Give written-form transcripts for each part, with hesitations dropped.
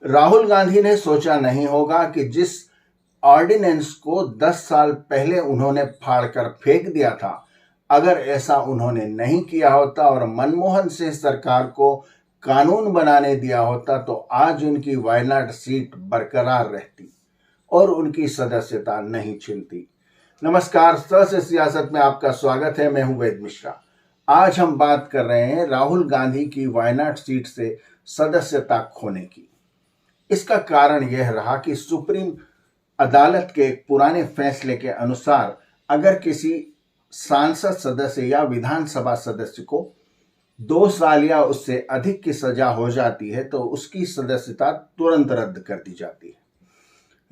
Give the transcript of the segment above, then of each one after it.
राहुल गांधी ने सोचा नहीं होगा कि जिस ऑर्डिनेंस को 10 साल पहले उन्होंने फाड़कर फेंक दिया था, अगर ऐसा उन्होंने नहीं किया होता और मनमोहन सिंह सरकार को कानून बनाने दिया होता तो आज उनकी वायनाड सीट बरकरार रहती और उनकी सदस्यता नहीं छिनती। नमस्कार, सहज सियासत में आपका स्वागत है। मैं हूं वेद मिश्रा। आज हम बात कर रहे हैं राहुल गांधी की वायनाड सीट से सदस्यता खोने की। इसका कारण यह रहा कि सुप्रीम अदालत के एक पुराने फैसले के अनुसार अगर किसी सांसद सदस्य या विधानसभा सदस्य को 2 साल या उससे अधिक की सजा हो जाती है तो उसकी सदस्यता तुरंत रद्द कर दी जाती है।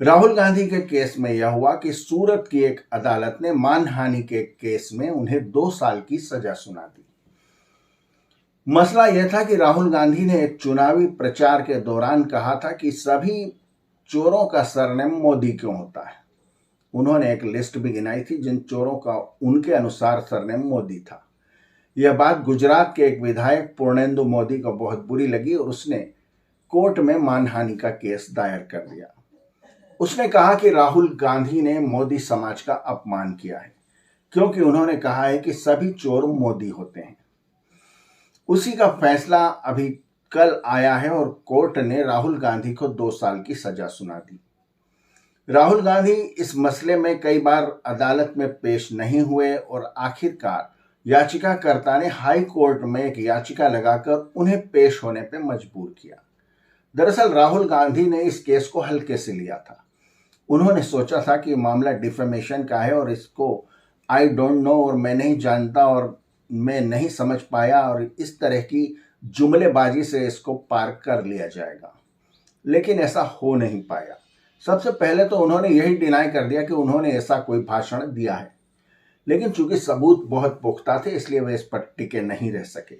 राहुल गांधी के केस में यह हुआ कि सूरत की एक अदालत ने मानहानि के केस में उन्हें 2 साल की सजा सुना दी। मसला यह था कि राहुल गांधी ने एक चुनावी प्रचार के दौरान कहा था कि सभी चोरों का सरनेम मोदी क्यों होता है। उन्होंने एक लिस्ट भी गिनाई थी जिन चोरों का उनके अनुसार सरनेम मोदी था। यह बात गुजरात के एक विधायक पूर्णेंदु मोदी को बहुत बुरी लगी और उसने कोर्ट में मानहानि का केस दायर कर दिया। उसने कहा कि राहुल गांधी ने मोदी समाज का अपमान किया है क्योंकि उन्होंने कहा है कि सभी चोर मोदी होते हैं। उसी का फैसला अभी कल आया है और कोर्ट ने राहुल गांधी को 2 साल की सजा सुना दी। राहुल गांधी इस मसले में कई बार अदालत में पेश नहीं हुए और आखिरकार याचिकाकर्ता ने हाई कोर्ट में एक याचिका लगाकर उन्हें पेश होने पर मजबूर किया। दरअसल राहुल गांधी ने इस केस को हल्के से लिया था। उन्होंने सोचा था कि मामला डिफेमेशन का है और इसको आई डोंट नो और मैं नहीं जानता और मैं नहीं समझ पाया और इस तरह की जुमलेबाजी से इसको पार कर लिया जाएगा, लेकिन ऐसा हो नहीं पाया। सबसे पहले तो उन्होंने यही डिनाई कर दिया कि उन्होंने ऐसा कोई भाषण दिया है, लेकिन चूंकि सबूत बहुत पुख्ता थे इसलिए वे इस पर टिके नहीं रह सके।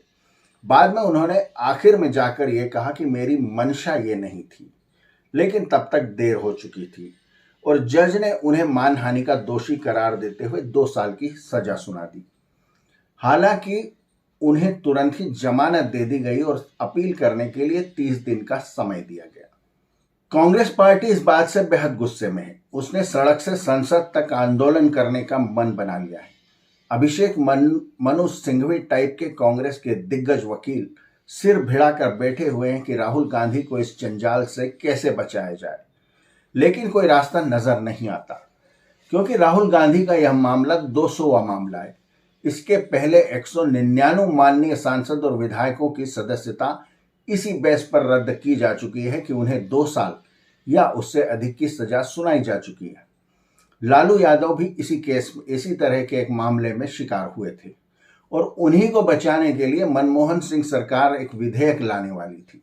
बाद में उन्होंने आखिर में जाकर यह कहा कि मेरी मंशा ये नहीं थी, लेकिन तब तक देर हो चुकी थी और जज ने उन्हें मानहानि का दोषी करार देते हुए 2 साल की सजा सुना दी। हालांकि उन्हें तुरंत ही जमानत दे दी गई और अपील करने के लिए 30 दिन का समय दिया गया। कांग्रेस पार्टी इस बात से बेहद गुस्से में है। उसने सड़क से संसद तक आंदोलन करने का मन बना लिया है। अभिषेक मनु सिंघवी टाइप के कांग्रेस के दिग्गज वकील सिर भिड़ाकर बैठे हुए हैं कि राहुल गांधी को इस जंजाल से कैसे बचाया जाए, लेकिन कोई रास्ता नजर नहीं आता क्योंकि राहुल गांधी का यह मामला 200वां मामला है। इसके पहले 199 माननीय सांसद और विधायकों की सदस्यता इसी बेस पर रद्द की जा चुकी है कि उन्हें 2 साल या उससे अधिक की सजा सुनाई जा चुकी है। लालू यादव भी इसी तरह के एक मामले में शिकार हुए थे और उन्हीं को बचाने के लिए मनमोहन सिंह सरकार एक विधेयक लाने वाली थी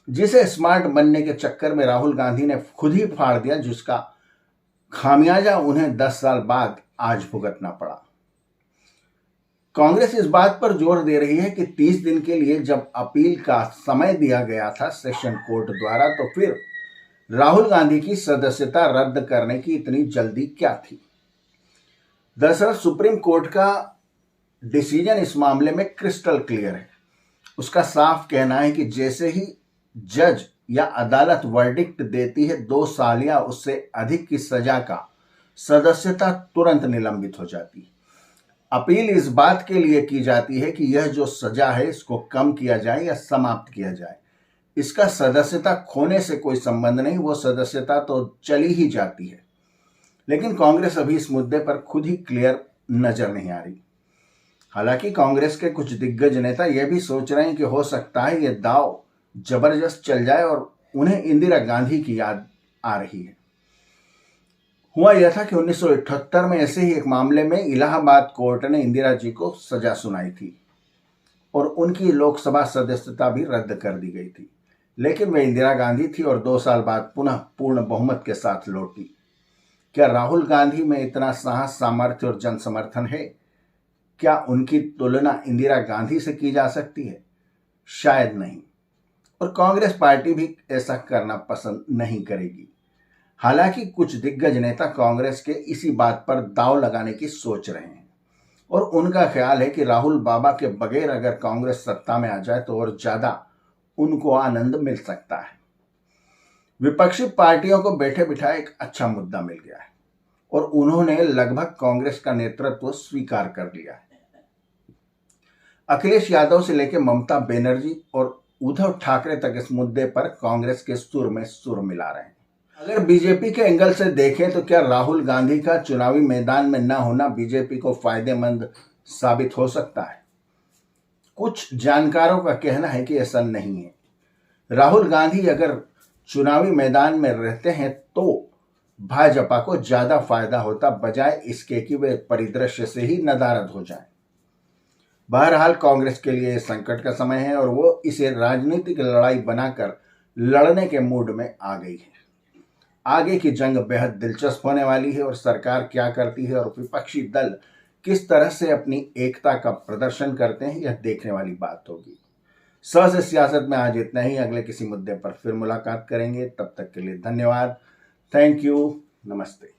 जिसे स्मार्ट बनने के चक्कर में राहुल गांधी ने खुद ही फाड़ दिया, जिसका खामियाजा उन्हें 10 साल बाद आज भुगतना पड़ा। कांग्रेस इस बात पर जोर दे रही है कि 30 दिन के लिए जब अपील का समय दिया गया था सेशन कोर्ट द्वारा, तो फिर राहुल गांधी की सदस्यता रद्द करने की इतनी जल्दी क्या थी। दरअसल सुप्रीम कोर्ट का डिसीजन इस मामले में क्रिस्टल क्लियर है। उसका साफ कहना है कि जैसे ही जज या अदालत वर्डिक्ट देती है 2 साल या उससे अधिक की सजा का, सदस्यता तुरंत निलंबित हो जाती है। अपील इस बात के लिए की जाती है कि यह जो सजा है इसको कम किया जाए या समाप्त किया जाए। इसका सदस्यता खोने से कोई संबंध नहीं, वो सदस्यता तो चली ही जाती है। लेकिन कांग्रेस अभी इस मुद्दे पर खुद ही क्लियर नजर नहीं आ रही। हालांकि कांग्रेस के कुछ दिग्गज नेता यह भी सोच रहे हैं कि हो सकता है यह दांव जबरदस्त चल जाए और उन्हें इंदिरा गांधी की याद आ रही है। हुआ यह था कि 1978 में ऐसे ही एक मामले में इलाहाबाद कोर्ट ने इंदिरा जी को सजा सुनाई थी और उनकी लोकसभा सदस्यता भी रद्द कर दी गई थी, लेकिन वे इंदिरा गांधी थी और 2 साल बाद पुनः पूर्ण बहुमत के साथ लौटी। क्या राहुल गांधी में इतना साहस, सामर्थ्य और जन समर्थन है? क्या उनकी तुलना इंदिरा गांधी से की जा सकती है? शायद नहीं, और कांग्रेस पार्टी भी ऐसा करना पसंद नहीं करेगी। हालांकि कुछ दिग्गज नेता कांग्रेस के इसी बात पर दांव लगाने की सोच रहे हैं और उनका ख्याल है कि राहुल बाबा के बगैर अगर कांग्रेस सत्ता में आ जाए तो और ज्यादा उनको आनंद मिल सकता है। विपक्षी पार्टियों को बैठे बिठाए एक अच्छा मुद्दा मिल गया है और उन्होंने लगभग कांग्रेस का नेतृत्व स्वीकार कर लिया है। अखिलेश यादव से लेकर ममता बनर्जी और उद्धव ठाकरे तक इस मुद्दे पर कांग्रेस के सुर में सुर मिला रहे हैं। अगर बीजेपी के एंगल से देखें तो क्या राहुल गांधी का चुनावी मैदान में न होना बीजेपी को फायदेमंद साबित हो सकता है? कुछ जानकारों का कहना है कि ऐसा नहीं है। राहुल गांधी अगर चुनावी मैदान में रहते हैं तो भाजपा को ज्यादा फायदा होता, बजाय इसके कि वे परिदृश्य से ही नदारद हो जाएं। बहरहाल कांग्रेस के लिए संकट का समय है और वो इसे राजनीतिक लड़ाई बनाकर लड़ने के मूड में आ गई है। आगे की जंग बेहद दिलचस्प होने वाली है और सरकार क्या करती है और विपक्षी दल किस तरह से अपनी एकता का प्रदर्शन करते हैं, यह देखने वाली बात होगी। सहज सियासत में आज इतना ही। अगले किसी मुद्दे पर फिर मुलाकात करेंगे। तब तक के लिए धन्यवाद। Thank you. नमस्ते।